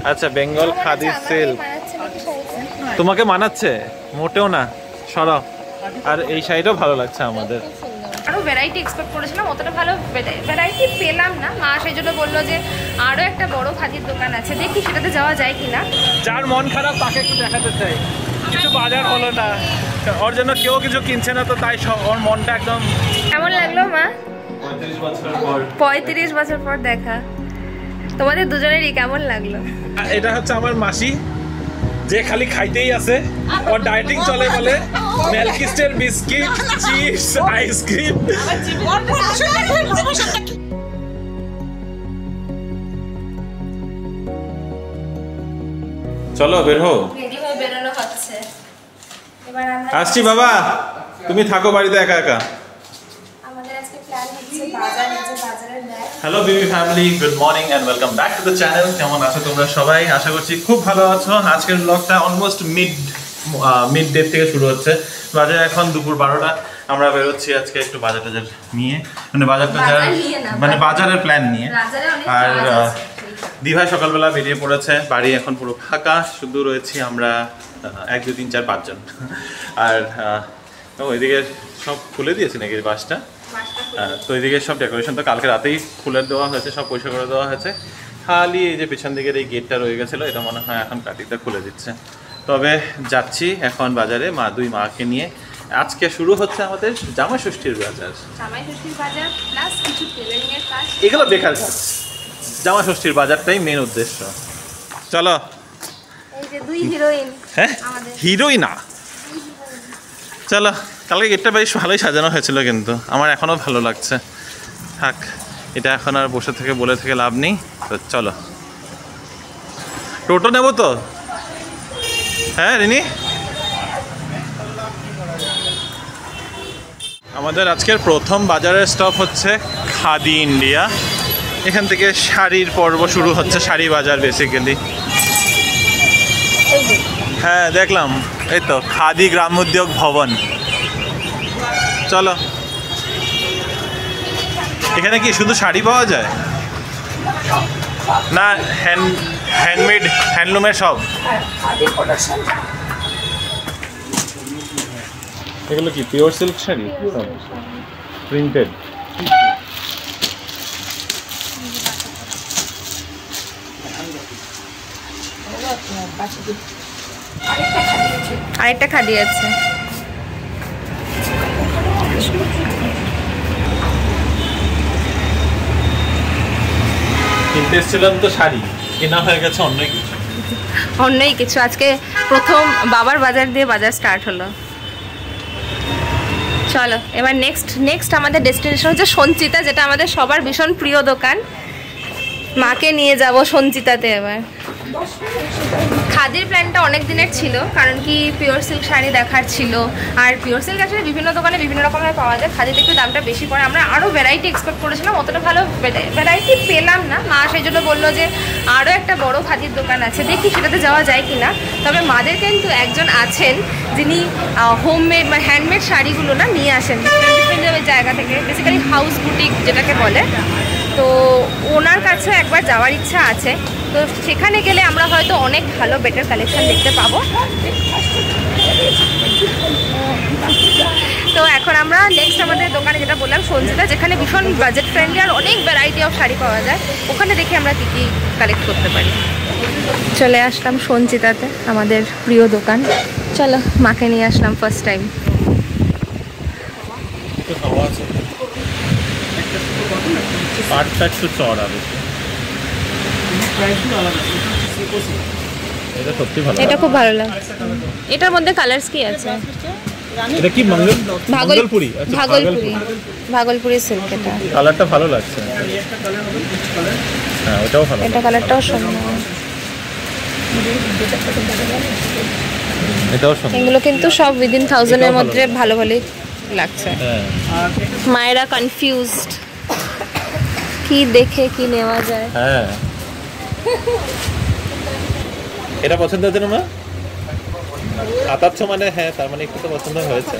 আচ্ছা, বেঙ্গল খাদি সিল্ক তোমাকে মানাচ্ছে? মোটেও না, সরাও। আর এই শাড়িটাও ভালো লাগছে আমাদের। আরো ভ্যারাইটি এক্সপেক্ট করেছিলাম, অতটা ভালো ভ্যারাইটি পেলাম না। মা সেই জন্য বললো যে আরো একটা বড় খাদির দোকান আছে, দেখি সেটাতে যাওয়া যায় কিনা। যার মন খারাপ তাকে একটু দেখাতে চাই, কিছু বাজার হলো না, ওর জন্য কেউ কিছু কিনছে না, তো তাই ওর মনটা একদম। কেমন লাগলো মা? 35 বছর পর 35 বছর পর দেখা, তোমাদের দুজনেরই কেমন লাগলো? এটা হচ্ছে আমার মাসি, যে খালি খাইতেই আছে, ওর ডায়েটিং চলে বলে মিল্কিস্টের বিস্কিট, চিপস, আইসক্রিম। চলো বের হো, রেডি হয়ে বেরোনো হচ্ছে। এবার আমরা আসছি বাবা, তুমি থাকো বাড়িতে একা একা। আমাদের আজকে প্ল্যান হচ্ছে বাজার, এই যে বাজারের bag. Hello BB family, good morning and welcome back to the channel. কেমন আছো তোমরা সবাই? আশা করছি খুব ভালো আছো। আজকের ব্লগটা অলমোস্ট মিড ডে থেকে শুরু হচ্ছে। বাজে এখন দুপুর 12টা। আমরা বেরোচ্ছি আজকে একটু বাজার টাজার নিয়ে, মানে মানে বাজারের প্ল্যান নিয়ে। আর দিভাই সকালবেলা বেরিয়ে পড়েছে, বাড়ি এখন পুরো ফাঁকা, শুধু রয়েছি আমরা 1 2 3 4 5 জন। আর ওইদিকে সব খুলে দিয়েছি নাকি বাসটা? তো এইদিকে সব ডেকোরেশন তো কালকে রাতেই খুলে দেওয়া হয়েছে, সব পরিষ্কার করে দেওয়া হয়েছে। খালি এই যে পেছন দিকের এই গেটটা রয়ে গেছিলো, এটা মনে হয় এখন কার্তিকটা খুলে দিচ্ছে। তবে যাচ্ছি এখন বাজারে দুই মাকে নিয়ে। আজকে শুরু হচ্ছে আমাদের জামাই ষষ্ঠীর বাজার। এগুলো বেকার কাজ, জামাই ষষ্ঠীর বাজারটাই মেন উদ্দেশ্য। চলো। এই যে দুই হিরোইন। হ্যাঁ, হিরোইন না, চলো। কালকে গেটটা বেশ ভালোই সাজানো হয়েছিল, কিন্তু আমার এখনও ভালো লাগছে। থাক, এটা এখন আর বসে থেকে বলে থেকে লাভ নেই। তো চলো, টোটো নেবো তো? হ্যাঁ রিনি, আমাদের আজকের প্রথম বাজারের স্টপ হচ্ছে খাদি ইন্ডিয়া। এখান থেকে শাড়ির পর্ব শুরু হচ্ছে, শাড়ি বাজার বেসিক্যালি। হ্যাঁ দেখলাম, এই তো খাদি গ্রামোদ্যোগ ভবন। চলো। এখানে কি শুধু শাড়ি পাওয়া যায় না হ্যান্ডমেড হ্যান্ডলুমের সব? এগুলো কি পিওর সিল্ক শাড়ি? প্রিন্টেড। আরেকটা খাদি আছে। কিনতে এসেছিলাম তো শাড়ি, কেনা হয়ে গেছে অন্যই কিছু। আজকে প্রথম বাবার বাজার দিয়ে বাজার স্টার্ট হলো। চলো এবার নেক্সট আমাদের ডেস্টিনেশন হচ্ছে সঞ্চিতা, যেটা আমাদের সবার ভীষণ প্রিয় দোকান। মাকে নিয়ে যাব সঞ্চিতাতে। এবার খাদির প্ল্যানটা অনেক দিনের ছিল, কারণ কি পিওর সিল্ক শাড়ি দেখার ছিল। আর পিওর সিল্ক আসলে বিভিন্ন দোকানে বিভিন্ন রকমের পাওয়া যায়, খাদিতে একটু দামটা বেশি পড়ে। আমরা আরও ভ্যারাইটি এক্সপেক্ট করেছিলাম, অতটা ভালো ভ্যারাইটি পেলাম না। মা সেই জন্য বললো যে আরও একটা বড় খাদির দোকান আছে, দেখি সেটাতে যাওয়া যায় কিনা। তবে মাদের কিন্তু একজন আছেন যিনি হোমমেড বা হ্যান্ডমেড শাড়িগুলো না নিয়ে আসেন ডিফারেন্ট জায়গা থেকে, বেসিক্যালি হাউস বুটিক যেটাকে বলে। তো ওনার কাছে একবার যাওয়ার ইচ্ছা আছে। তো সেখানে গেলে আমরা হয়তো অনেক ভালো বেটার কালেকশন দেখতে পাবো। তো এখন আমরা নেক্সট আমাদের দোকানে যেটা বললাম সঞ্চিতা, যেখানে ভীষণ বাজেট ফ্রেন্ডলি আর অনেক ভ্যারাইটি অফ শাড়ি পাওয়া যায়, ওখানে দেখি আমরা কী কী কালেক্ট করতে পারি। চলে আসলাম সঞ্চিতাতে, আমাদের প্রিয় দোকান। চলো, মাকে নিয়ে আসলাম ফার্স্ট টাইম। পাটটা একটু চড়া বেশি। এটা সত্যি ভালো, এটা খুব ভালো লাগে। এটার মধ্যে কালারস কি আছে? এটা কি ভাগলপুরি? আচ্ছা, ভাগলপুরি সিল্ক। এটা কালারটা ভালো লাগছে। হ্যাঁ ওটাও ভালো, এটা কালারটাও সুন্দর। এটাও সুন্দর। এগুলো কিন্তু সব উইদিন 1000 এর মধ্যে ভালো ভালোই লাগছে। মায়েরা কনফিউজড, কি দেখে কি নেওয়া যায়। হ্যাঁ, এটা পছন্দ হচ্ছে না? আতাচ্ছ মানে হ্যাঁ, তার মানে একটু তো পছন্দ হয়েছে।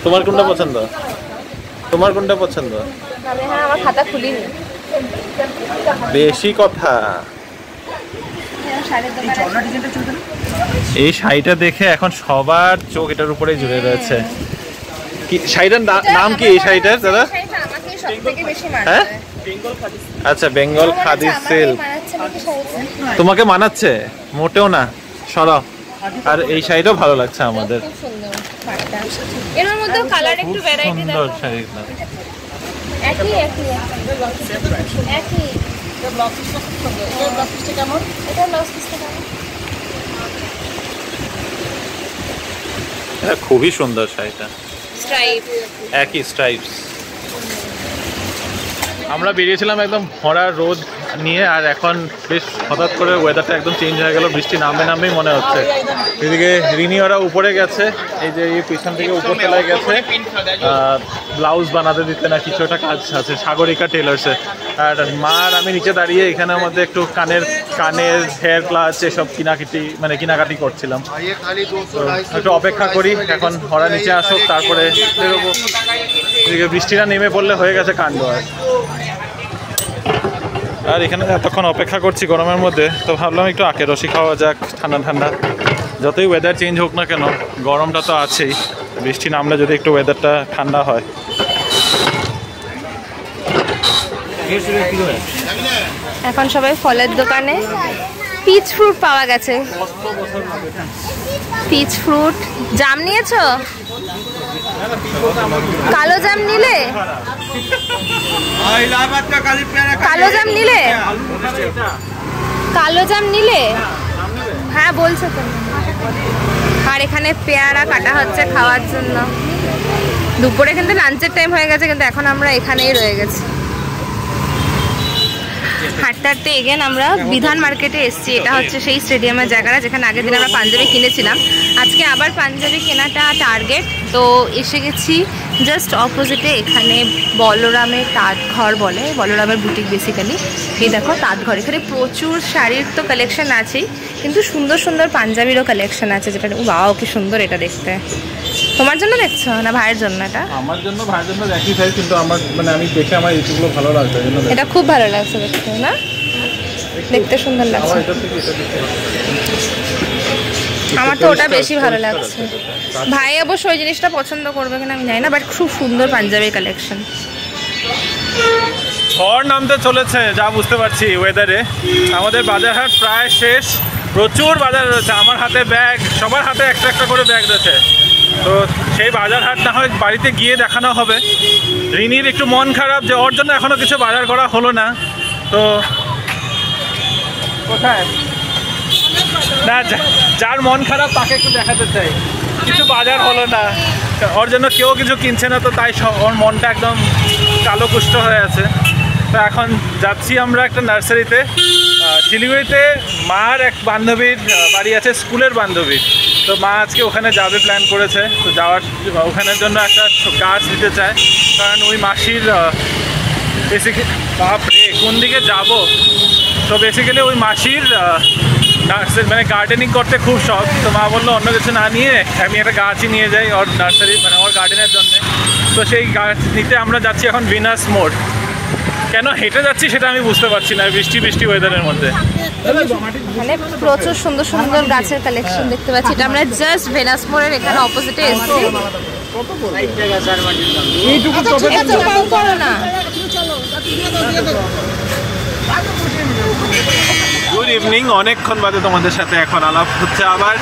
তোমার কোনটা পছন্দ? আমি হ্যাঁ, আমার খাতা খুলিনি। বেশি কথা। এই শাড়িটা দেখে এখন সবার চোখ এটার উপরেই জুড়ে রয়েছে। কি শাড়িটার নাম কি এই শাড়িটার দাদা? হ্যাঁ আচ্ছা, বেঙ্গল খাদি সিল্ক। তোমাকে মানাচ্ছে? মোটেও না, সরাও। আর এই শাড়িটাও ভালো লাগছে আমাদের। এর মধ্যে কালার একটু ভ্যারাইটি দেখো। সুন্দর শাড়িটা। একই এটা ব্লাউজ পিসটা খুব সুন্দর। এটা ব্লাউজ পিসটা কেমন? এটা ব্লাউজ পিসটা কেমন? এটা খুবই সুন্দর শাড়িটা। স্ট্রাইপ, একই স্ট্রাইপস। আমরা বেরিয়েছিলাম একদম ভরা রোদ নিয়ে, আর এখন বেশ হঠাৎ করে ওয়েদারটা একদম চেঞ্জ হয়ে গেল। বৃষ্টি নামেই মনে হচ্ছে। এদিকে রিনি ওরা উপরে গেছে, এই যে এই পিছন থেকে উপর তলায় গেছে ব্লাউজ বানাতে দিতে না কিছু একটা কাজ আছে সাগরিকা টেলার্সে। আর মা আর আমি নিচে দাঁড়িয়ে এখানে আমাদের একটু কানের হেয়ার ক্লাচ এসব কেনাকাটি করছিলাম। একটু অপেক্ষা করি, এখন ওরা নিচে আসুক তারপরে বেরোবো। এদিকে বৃষ্টিটা নেমে পড়লে হয়ে গেছে কাণ্ড। আর এখানে এতক্ষণ অপেক্ষা করছি গরমের মধ্যে, তো ভাবলাম একটু আখের রসি খাওয়া যাক, ঠান্ডা ঠান্ডা। যতই ওয়েদার চেঞ্জ হোক না কেন, গরমটা তো আছেই। বৃষ্টি নামলে যদি একটু ওয়েদারটা ঠান্ডা হয়। এখন সবাই ফলের দোকানে। পিচ ফ্রুট পাওয়া গেছে। Pitch fruit. জাম নিয়েছো? কালো জাম নিলে? কালো জাম নিলে? কালো জাম নিলে? হ্যাঁ বলছো তো। আর এখানে পেয়ারা কাটা হচ্ছে খাওয়ার জন্য। দুপুরে কিন্তু লাঞ্চের টাইম হয়ে গেছে, কিন্তু এখন আমরা এখানেই রয়ে গেছি। হাঁটতে হাঁটতে এগেন আমরা বিধান মার্কেটে এসেছি। এটা হচ্ছে সেই স্টেডিয়ামের জায়গাটা যেখানে আগের দিন আমরা পাঞ্জাবি কিনেছিলাম। আজকে আবার পাঞ্জাবি কেনাটা টার্গেট। তো এসে গেছি জাস্ট অপোজিটে, এখানে বলরামের তাঁতঘর বলে, বলরামের বুটিক বেসিক্যালি। এই দেখো তাঁতঘর, এখানে প্রচুর শাড়ির তো কালেকশন আছেই, কিন্তু সুন্দর সুন্দর পাঞ্জাবিরও কালেকশন আছে, যেটা বাও কি সুন্দর এটা দেখতে। তোমার জন্য দেখছো না ভাইয়ের জন্য? এটা আমার জন্য, ভাইয়ের জন্য দেখি চাই, কিন্তু আমার আমি দেখে আমার এইগুলো ভালো লাগছে। এটা খুব ভালো লাগছে দেখতে, না? দেখতে সুন্দর লাগছে। আমার তো ওটা বেশি ভালো লাগছে। ভাই অবশ্য ওই জিনিসটা পছন্দ করবে কিনা আমি জানি না, বাট খুব সুন্দর পাঞ্জাবির কালেকশন। ঝড় নামতে চলেছে যা বুঝতে পারছি ওয়েদারে। আমাদের বাজার হাট প্রায় শেষ, প্রচুর বাজার রয়েছে। আমার হাতে ব্যাগ, সবার হাতে একটা একটা করে ব্যাগ রয়েছে। তো সেই বাজার হাট না হয় বাড়িতে গিয়ে দেখানো হবে। রিনির একটু মন খারাপ যে ওর জন্য এখনো কিছু বাজার করা হলো না। তো কোথায় না, যার মন খারাপ তাকে একটু দেখাতে চাই, কিছু বাজার হলো না, ওর জন্য কেউ কিছু কিনছে না, তো তাই ওর মনটা একদম কালো কুষ্ঠ হয়ে আছে। তো এখন যাচ্ছি আমরা একটা নার্সারিতে, শিলিগুড়িতে মার এক বান্ধবীর বাড়ি আছে, স্কুলের বান্ধবীর। তো মা আজকে ওখানে যাবে প্ল্যান করেছে। তো ওখানের জন্য একটা গাছ দিতে চায়, কারণ ওই মাসির বাপরে কোন দিকে যাব। তো বেসিক্যালি ওই মাসির গার্ডেনিং করতে খুব শখ। তো মা বললো অন্য কিছু না নিয়ে আমি একটা গাছই নিয়ে যাই ওর নার্সারি, ওর গার্ডেনের জন্য। তো সেই গাছ নিতে আমরা যাচ্ছি এখন ভিনাস মোড়। কেন হেঁটে যাচ্ছি সেটা আমি বুঝতে পারছি না বৃষ্টি ওয়েদারের মধ্যে। মানে প্রচুর সুন্দর সুন্দর গাছের কালেকশন দেখতে পাচ্ছি। এটা আমরা জাস্ট ভেনাস মোড়ের এখানে অপোজিটে এসেছি। গুড ইভিনিং, অনেকক্ষণ বাদে তোমাদের সাথে এখন আলাপ হচ্ছে আবার।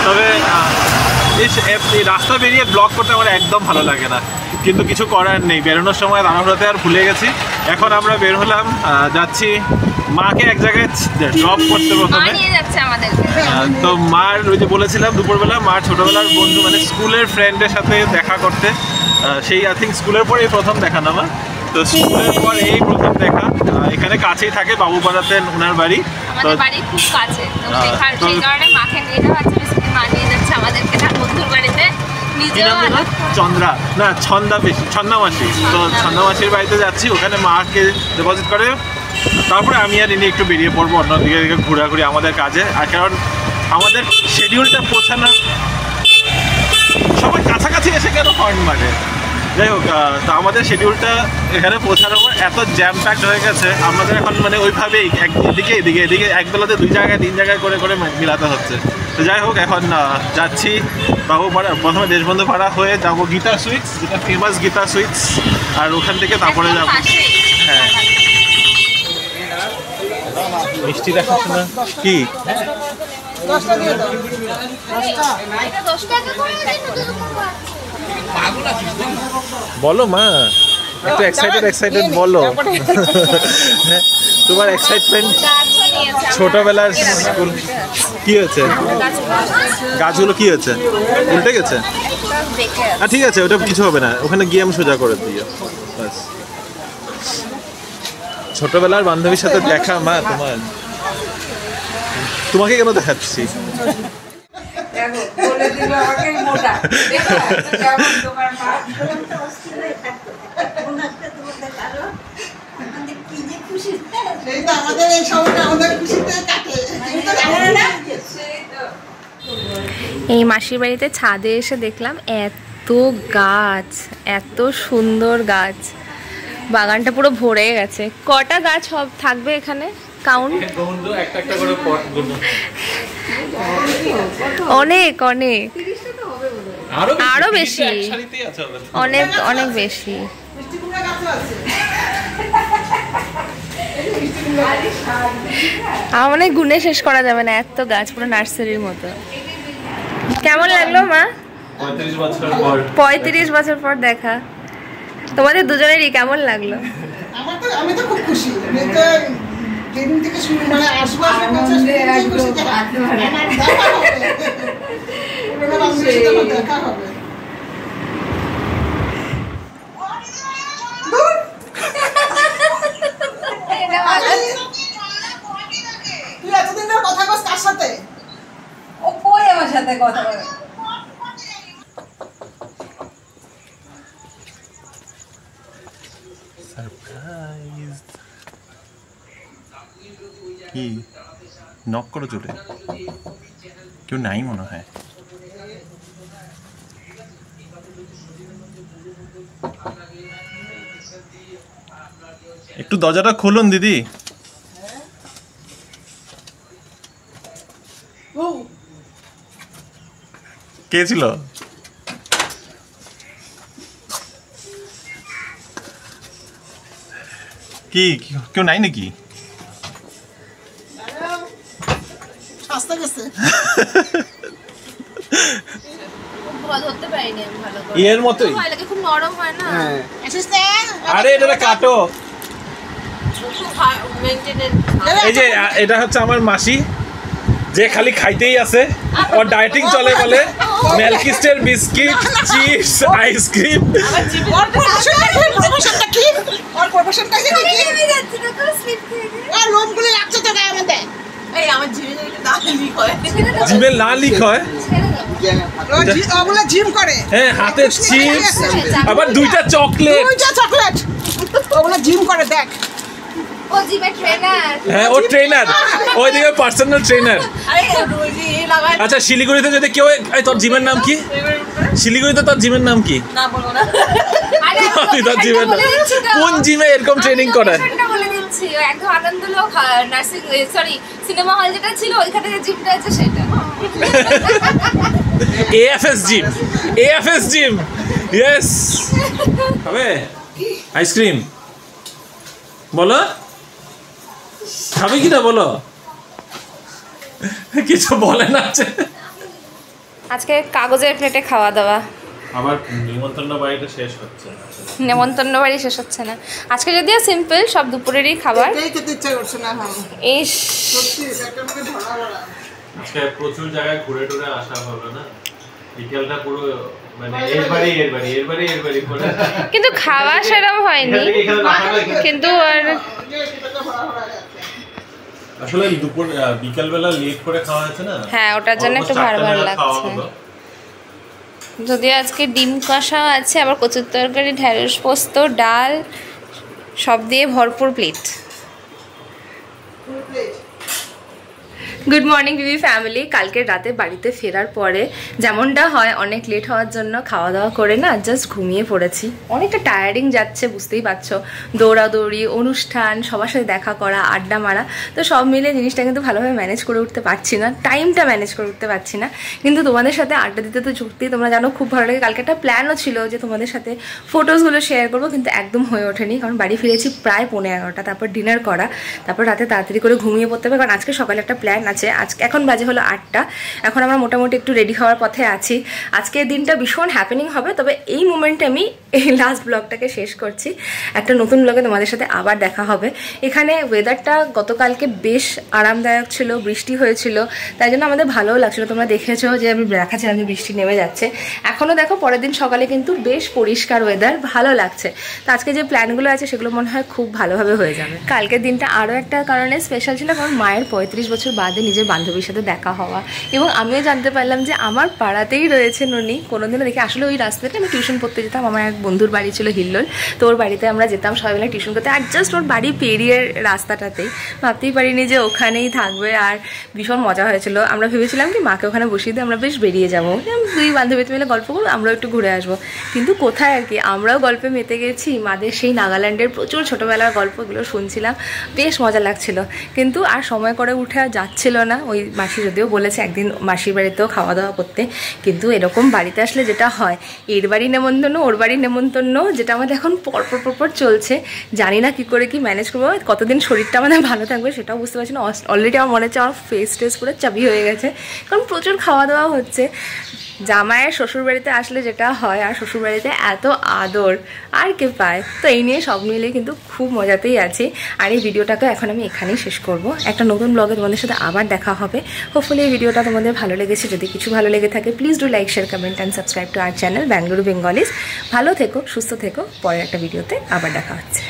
তবে এই রাস্তা বেরিয়ে ব্লগ করতে আমার একদম ভালো লাগে না, কিন্তু কিছু করার নেই। বেরোনোর সময় রান্নাঘরতে আর ভুলে গেছি। এখন আমরা বের হলাম, যাচ্ছি মাকে এক জায়গায় ড্রপ করতে প্রথমে। তো মার ওই যে বলেছিলাম দুপুরবেলা মার ছোটোবেলার বন্ধু, মানে স্কুলের ফ্রেন্ডের সাথে দেখা করতে। সেই আই থিঙ্ক স্কুলের পরেই প্রথম দেখা না আমার। তো স্কুলের পর এই প্রথম দেখা। এখানে কাছেই থাকে, বাবুপাড়াতে ওনার বাড়ি। তো খুব কাছে, সেই কারণে মাকে নিয়ে যাওয়া হচ্ছে, মা নিয়ে যাচ্ছে আমাদেরকে তার বন্ধুর বাড়িতে। ছন্দা মাসি। তো ছন্দা মাসির বাড়িতে যাচ্ছি, ওখানে মাকে ডিপোজিট করে তারপরে আমি আর ইনি একটু বেরিয়ে পড়বো অন্যদিকে ঘোরাঘুরি আমাদের কাজে। আর কারণ আমাদের শিডিউলটা পৌঁছানো, সবাই কাছাকাছি এসে কেন হর্ন মারে, যাই হোক, তো আমাদের শিডিউলটা এখানে পৌঁছানোর পর এত জ্যাম প্যাকড হয়ে গেছে, আমাদের এখন মানে ওইভাবেই এদিকে এদিকে এক বেলাতে 2 জায়গায় 3 জায়গায় করে করে মিলাতে হচ্ছে। তো যাই হোক, এখন যাচ্ছি বাবুপাড়া, প্রথমে দেশবন্ধু পাড়া হয়ে যাবো গীতা সুইটস, যেটা ফেমাস গীতা সুইটস, আর ওখান থেকে তারপরে যাবো। হ্যাঁ, মিষ্টি দেখাচ্ছে না কি? বলো মা, একটু এক্সাইটেড বলো। তোমার এক্সাইটমেন্ট ছোটবেলার স্কুল কি হয়েছে? গাছগুলো কি হয়েছে? উল্টে গেছে? ঠিক আছে, ওটা কিছু হবে না, ওখানে গিয়ে আমি সোজা করে দিও ব্যাস। ছোটবেলার বান্ধবীর সাথে দেখা মা, তোমাকে কেন দেখাচ্ছি? এই মাসির বাড়িতে ছাদে এসে দেখলাম এত গাছ, এত সুন্দর গাছ, বাগানটা পুরো ভরে গেছে। কটা গাছ সব থাকবে এখানে কাউন্ট? অনেক অনেক, আরো বেশি, অনেক অনেক বেশি। আমার মানে গুনে শেষ করা যাবে না, এত গাছ, পুরো নার্সারির মতো। কেমন লাগলো মা? 35 বছর পর দেখা। তোমাদের দুজনেরই কেমন লাগলো? আমি তো খুব খুশি। যেদিন থেকে শুরু মানে আসবো দেখা হবে। তুই এতদিন ধরে কথা বলছিস কার সাথে? ও কই আমার সাথে কথা বলে? সারপ্রাইজ। কি নক করো চলে? কেউ নাই মনে হয়। একটু দরজাটা খুলুন দিদি। কে ছিল? কি কেউ নাই নাকি? এর মতোই খুব নরম হয় না? আরে এটা কাটো। এই যে এটা হচ্ছে আমার মাসি, যে খালি খাইতেই আছে, ওর ডায়েটিং চলে বলে। মিল্কিস্টের বিস্কিট, চিপস, আইসক্রিম। জিমে না লিক হয়, হ্যাঁ, হাতে চিপস, আবার 2টা চকলেট। ওগুলো জিম করে দেখ। ও জিমের ট্রেনার। হ্যাঁ, ও ট্রেনার, ওইদিকে পার্সোনাল ট্রেনার। আচ্ছা, শিলিগুড়িতে যদি কেউ, তোর জিমের নাম কি? শিলিগুড়িতে তোর জিমের নাম কি? না বলবো না। তোর জিমের নাম কোন জিমে এরকম ট্রেনিং করে? বলে দিচ্ছি, একদম Anandalok nursing, sorry cinema hall যেটা ছিল ওইখানে যে জিমটা আছে সেটা। এএফএস জিম, এএফএস জিম, ইয়েস। হবে আইসক্রিম? বলো, খাবে কি না বলো? কিছু বলে না। আজকে কাগজের প্লেটে খাওয়া দাওয়া। আবার নিমন্ত্রণ বাড়িটা শেষ হচ্ছে না, নেমন্তন্ন বাড়ি শেষ হচ্ছে না। আজকে যদিও সিম্পল, সব দুপুরেরই খাবার। ইস, আজকে প্রচুর জায়গায় ঘুরে টুরে আসা হবে না, বিকেলটা পুরো মানে এর বাড়ি করে। কিন্তু খাওয়া সেরকম হয়নি, কিন্তু আর আসলে দুপুর বিকেলবেলা লেট করে খাওয়া হয়েছে না। হ্যাঁ, ওটার জন্য একটু ভার লাগছে। যদিও আজকে ডিম কষা আছে, আবার কচুর তরকারি, ঢেঁড়স পোস্ত, ডাল, সব দিয়ে ভরপুর প্লেট। গুড মর্নিং বিবি ফ্যামিলি। কালকে রাতে বাড়িতে ফেরার পরে যেমনটা হয় অনেক লেট হওয়ার জন্য খাওয়া দাওয়া করে না জাস্ট ঘুমিয়ে পড়েছি। অনেকটা টায়ারিং যাচ্ছে, বুঝতেই পারছো, দৌড়াদৌড়ি, অনুষ্ঠান, সবার সাথে দেখা করা, আড্ডা মারা, তো সব মিলে জিনিসটা কিন্তু ভালোভাবে ম্যানেজ করে উঠতে পারছি না, টাইমটা ম্যানেজ করে উঠতে পারছি না। কিন্তু তোমাদের সাথে আড্ডা দিতে তো সত্যি তোমরা জানো খুব ভালো লাগে। কালকে একটা প্ল্যানও ছিল যে তোমাদের সাথে ফটোসগুলো শেয়ার করবো, কিন্তু একদম হয়ে ওঠেনি, কারণ বাড়ি ফিরেছি প্রায় 11:30, তারপর ডিনার করা, তারপর রাতে তাড়াতাড়ি করে ঘুমিয়ে পড়তে হবে, কারণ আজকে সকালে একটা প্ল্যান আছে। আজকে এখন বাজে হলো 8টা, এখন আমরা মোটামুটি একটু রেডি হওয়ার পথে আছি। আজকের দিনটা ভীষণ হ্যাপেনিং হবে। তবে এই মোমেন্টে আমি এই লাস্ট ব্লগটাকে শেষ করছি। একটা নতুন ব্লগে তোমাদের সাথে আবার দেখা হবে। এখানে ওয়েদারটা গতকালকে বেশ আরামদায়ক ছিল, বৃষ্টি হয়েছিল, তাই জন্য আমাদের ভালোও লাগছিল। তোমরা দেখেছো যে আমি দেখাচ্ছিলাম যে বৃষ্টি নেমে যাচ্ছে। এখনও দেখো পরের দিন সকালে কিন্তু বেশ পরিষ্কার ওয়েদার, ভালো লাগছে। তো আজকে যে প্ল্যানগুলো আছে সেগুলো মনে হয় খুব ভালোভাবে হয়ে যাবে। কালকের দিনটা আরও একটা কারণে স্পেশাল ছিল, কারণ মায়ের 35 বছর বাদে নিজের বান্ধবীর সাথে দেখা হওয়া, এবং আমিও জানতে পারলাম যে আমার পাড়াতেই রয়েছে ননি। কোনোদিনও দেখি, আসলে ওই রাস্তাতে আমি টিউশন পড়তে যেতাম, আমার এক বন্ধুর বাড়ি ছিল হিল্লোল, তো ওর বাড়িতে আমরা যেতাম সবাই মিলে টিউশন করতে, আর জাস্ট ওর বাড়ি পেরিয়ে রাস্তাটাতেই, ভাবতেই পারিনি যে ওখানেই থাকবে। আর ভীষণ মজা হয়েছিল। আমরা ভেবেছিলাম কি মাকে ওখানে বসিয়ে দিয়ে আমরা বেশ বেরিয়ে যাবো, দুই বান্ধবী মিলে গল্প করবো, আমরাও একটু ঘুরে আসবো। কিন্তু কোথায় আর কি, আমরাও গল্পে মেতে গেছি। মাদের সেই নাগাল্যান্ডের প্রচুর ছোটোবেলার গল্পগুলো শুনছিলাম, বেশ মজা লাগছিল। কিন্তু আর সময় করে উঠে যাচ্ছিল না। ওই মাসি যদিও বলেছে একদিন মাসির বাড়িতেও খাওয়া দাওয়া করতে, কিন্তু এরকম বাড়িতে আসলে যেটা হয়, এর বাড়ি নেমন্তন্ন, ওর বাড়ি নেমন্তন্ন, যেটা আমাদের এখন পরপর চলছে। জানি না কী করে কি ম্যানেজ করবো, কতদিন শরীরটা আমাদের ভালো থাকবে সেটাও বুঝতে পারছি না। অলরেডি আমার মনে হচ্ছে আমার ফেস টেস পুরো চাবি হয়ে গেছে, কারণ প্রচুর খাওয়া দাওয়া হচ্ছে। জামাইয়ের শ্বশুরবাড়িতে আসলে যেটা হয়, আর শ্বশুরবাড়িতে এত আদর আর কে পায়। তো এই নিয়ে সব মিলে কিন্তু খুব মজাতেই আছি। আর এই ভিডিওটাকে এখন আমি এখানেই শেষ করব। একটা নতুন ব্লগে তোমাদের সাথে আবার দেখা হবে। হোপফুলি এই ভিডিওটা তোমাদের ভালো লেগেছে। যদি কিছু ভালো লেগে থাকে please do like, share, comment and subscribe to our channel Bengaluru Bengalis. ভালো থেকো, সুস্থ থেকো। পরের একটা ভিডিওতে আবার দেখা হচ্ছে।